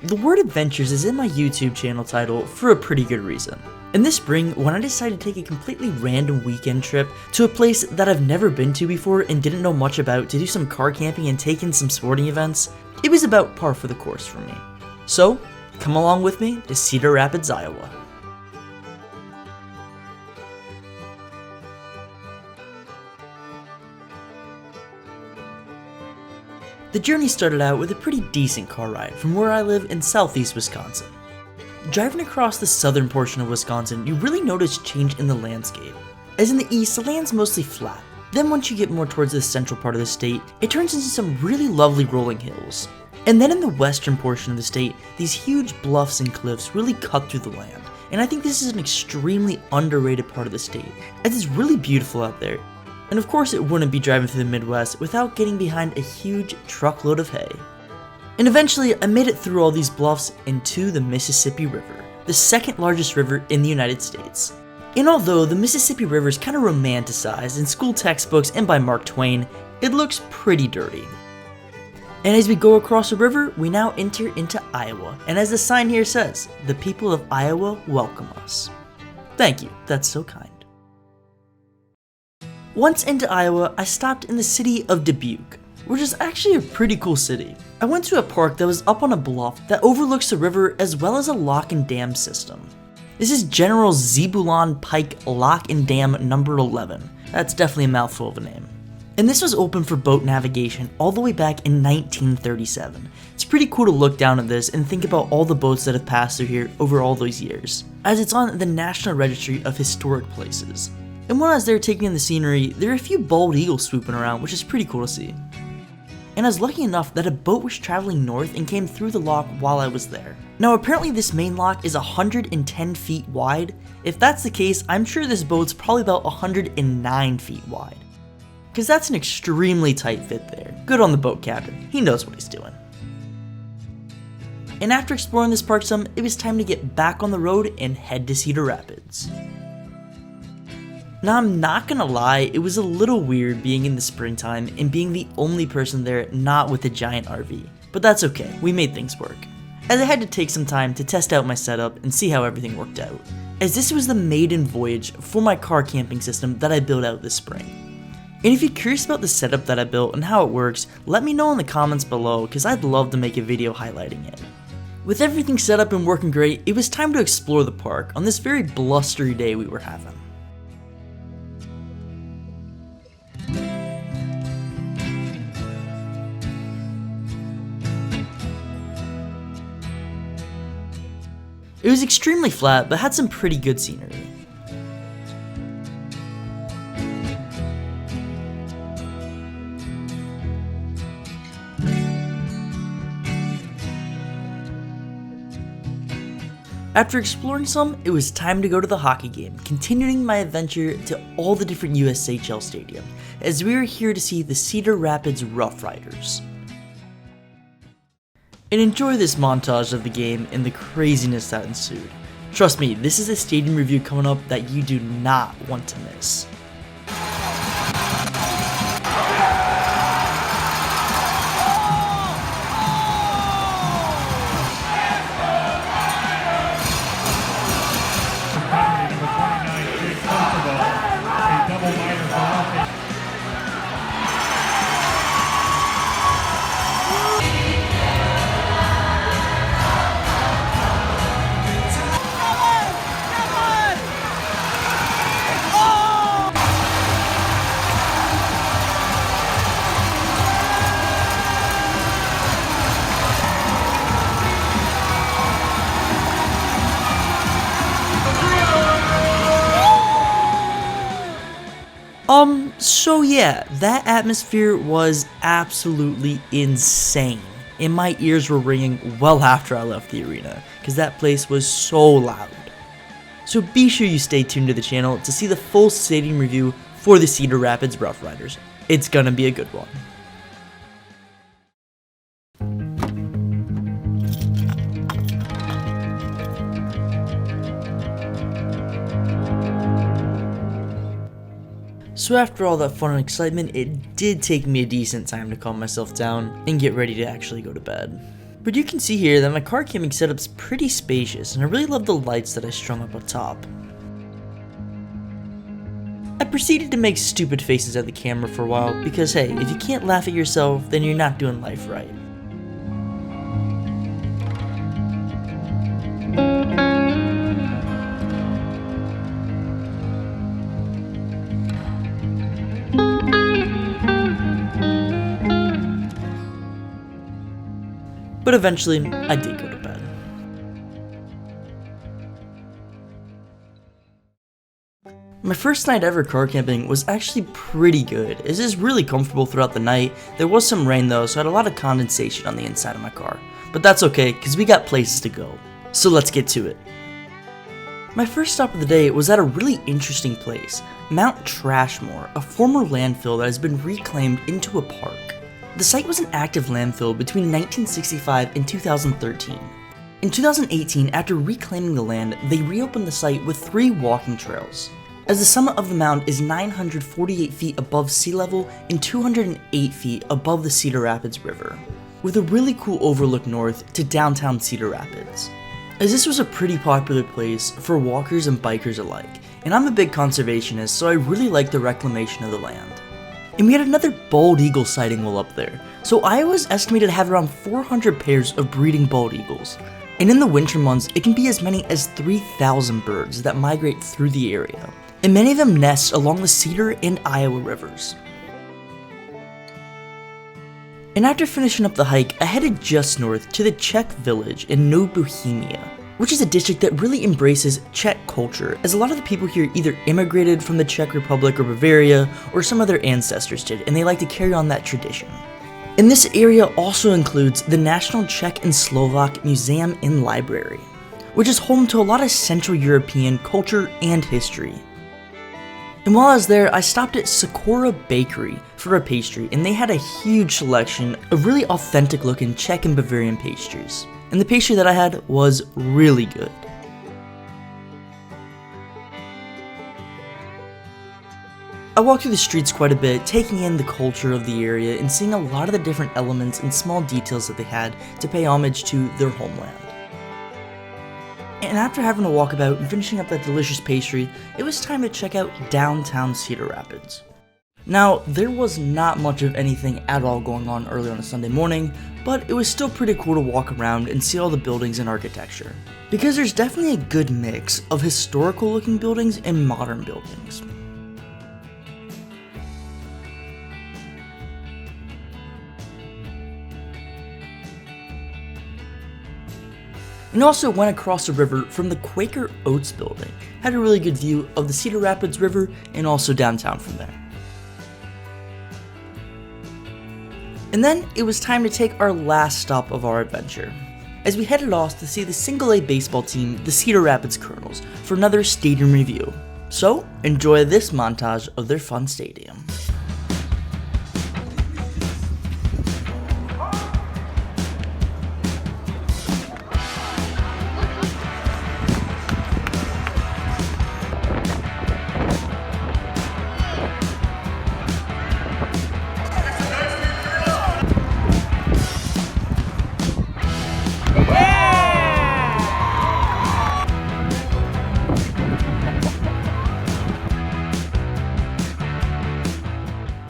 The word adventures is in my YouTube channel title for a pretty good reason. And this spring, when I decided to take a completely random weekend trip to a place that I've never been to before and didn't know much about to do some car camping and take in some sporting events, it was about par for the course for me. So, come along with me to Cedar Rapids, Iowa. The journey started out with a pretty decent car ride from where I live in southeast Wisconsin. Driving across the southern portion of Wisconsin, you really notice change in the landscape. As in the east, the land's mostly flat. Then once you get more towards the central part of the state, it turns into some really lovely rolling hills. And then in the western portion of the state, these huge bluffs and cliffs really cut through the land. And I think this is an extremely underrated part of the state, as it's really beautiful out there. And of course it wouldn't be driving through the Midwest without getting behind a huge truckload of hay. And eventually I made it through all these bluffs and to the Mississippi River, the second largest river in the United States. And although the Mississippi River is kind of romanticized in school textbooks and by Mark Twain, it looks pretty dirty. And as we go across the river, we now enter into Iowa, and as the sign here says, the people of Iowa welcome us. Thank you, that's so kind. Once into Iowa, I stopped in the city of Dubuque, which is actually a pretty cool city. I went to a park that was up on a bluff that overlooks the river as well as a lock and dam system. This is General Zebulon Pike Lock and Dam number 11. That's definitely a mouthful of a name. And this was open for boat navigation all the way back in 1937. It's pretty cool to look down at this and think about all the boats that have passed through here over all those years, as it's on the National Registry of Historic Places. And when I was there taking in the scenery, there were a few bald eagles swooping around, which is pretty cool to see. And I was lucky enough that a boat was traveling north and came through the lock while I was there. Now apparently this main lock is 110 feet wide. If that's the case, I'm sure this boat's probably about 109 feet wide. Cause that's an extremely tight fit there. Good on the boat captain, he knows what he's doing. And after exploring this park some, it was time to get back on the road and head to Cedar Rapids. Now I'm not gonna lie, it was a little weird being in the springtime and being the only person there not with a giant RV, but that's okay, we made things work. As I had to take some time to test out my setup and see how everything worked out, as this was the maiden voyage for my car camping system that I built out this spring. And if you're curious about the setup that I built and how it works, let me know in the comments below because I'd love to make a video highlighting it. With everything set up and working great, it was time to explore the park on this very blustery day we were having. It was extremely flat, but had some pretty good scenery. After exploring some, it was time to go to the hockey game, continuing my adventure to all the different USHL stadiums, as we are here to see the Cedar Rapids Roughriders. And enjoy this montage of the game and the craziness that ensued. Trust me, this is a stadium review coming up that you do not want to miss. So yeah, that atmosphere was absolutely insane, and my ears were ringing well after I left the arena, because that place was so loud. So be sure you stay tuned to the channel to see the full stadium review for the Cedar Rapids Roughriders. It's gonna be a good one. So after all that fun and excitement, it did take me a decent time to calm myself down and get ready to actually go to bed. But you can see here that my car camping setup's pretty spacious, and I really love the lights that I strung up on top. I proceeded to make stupid faces at the camera for a while, because hey, if you can't laugh at yourself, then you're not doing life right. But eventually, I did go to bed. My first night ever car camping was actually pretty good. It was really comfortable throughout the night. There was some rain though, so I had a lot of condensation on the inside of my car. But that's okay, because we got places to go. So let's get to it. My first stop of the day was at a really interesting place, Mount Trashmore, a former landfill that has been reclaimed into a park. The site was an active landfill between 1965 and 2013. In 2018, after reclaiming the land, they reopened the site with 3 walking trails. As the summit of the mound is 948 feet above sea level and 208 feet above the Cedar Rapids River, with a really cool overlook north to downtown Cedar Rapids. As this was a pretty popular place for walkers and bikers alike, and I'm a big conservationist, so I really liked the reclamation of the land. And we had another bald eagle sighting while up there, so Iowa's estimated to have around 400 pairs of breeding bald eagles. And in the winter months, it can be as many as 3,000 birds that migrate through the area, and many of them nest along the Cedar and Iowa rivers. And after finishing up the hike, I headed just north to the Czech village in New Bohemia, which is a district that really embraces Czech culture, as a lot of the people here either immigrated from the Czech Republic or Bavaria, or some of their ancestors did, and they like to carry on that tradition. And this area also includes the National Czech and Slovak Museum and Library, which is home to a lot of Central European culture and history. And while I was there, I stopped at Sykora Bakery for a pastry, and they had a huge selection of really authentic looking Czech and Bavarian pastries. And the pastry that I had was really good. I walked through the streets quite a bit, taking in the culture of the area and seeing a lot of the different elements and small details that they had to pay homage to their homeland. And after having a walkabout and finishing up that delicious pastry, it was time to check out downtown Cedar Rapids. Now, there was not much of anything at all going on early on a Sunday morning, but it was still pretty cool to walk around and see all the buildings and architecture, because there's definitely a good mix of historical looking buildings and modern buildings. And also went across the river from the Quaker Oats building, had a really good view of the Cedar Rapids River and also downtown from there. And then it was time to take our last stop of our adventure, as we headed off to see the single-A baseball team, the Cedar Rapids Kernels, for another stadium review. So, enjoy this montage of their fun stadium.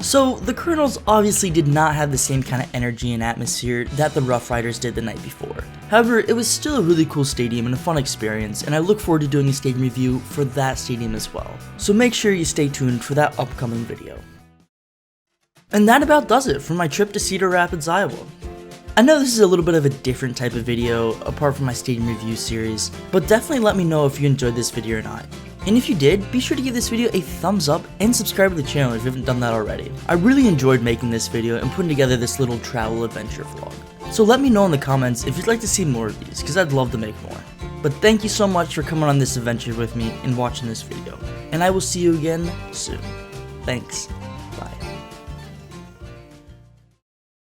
So, the Kernels obviously did not have the same kind of energy and atmosphere that the Roughriders did the night before. However, it was still a really cool stadium and a fun experience, and I look forward to doing a stadium review for that stadium as well. So make sure you stay tuned for that upcoming video. And that about does it for my trip to Cedar Rapids, Iowa. I know this is a little bit of a different type of video apart from my stadium review series, but definitely let me know if you enjoyed this video or not. And if you did, be sure to give this video a thumbs up and subscribe to the channel if you haven't done that already. I really enjoyed making this video and putting together this little travel adventure vlog. So let me know in the comments if you'd like to see more of these, because I'd love to make more. But thank you so much for coming on this adventure with me and watching this video, and I will see you again soon. Thanks.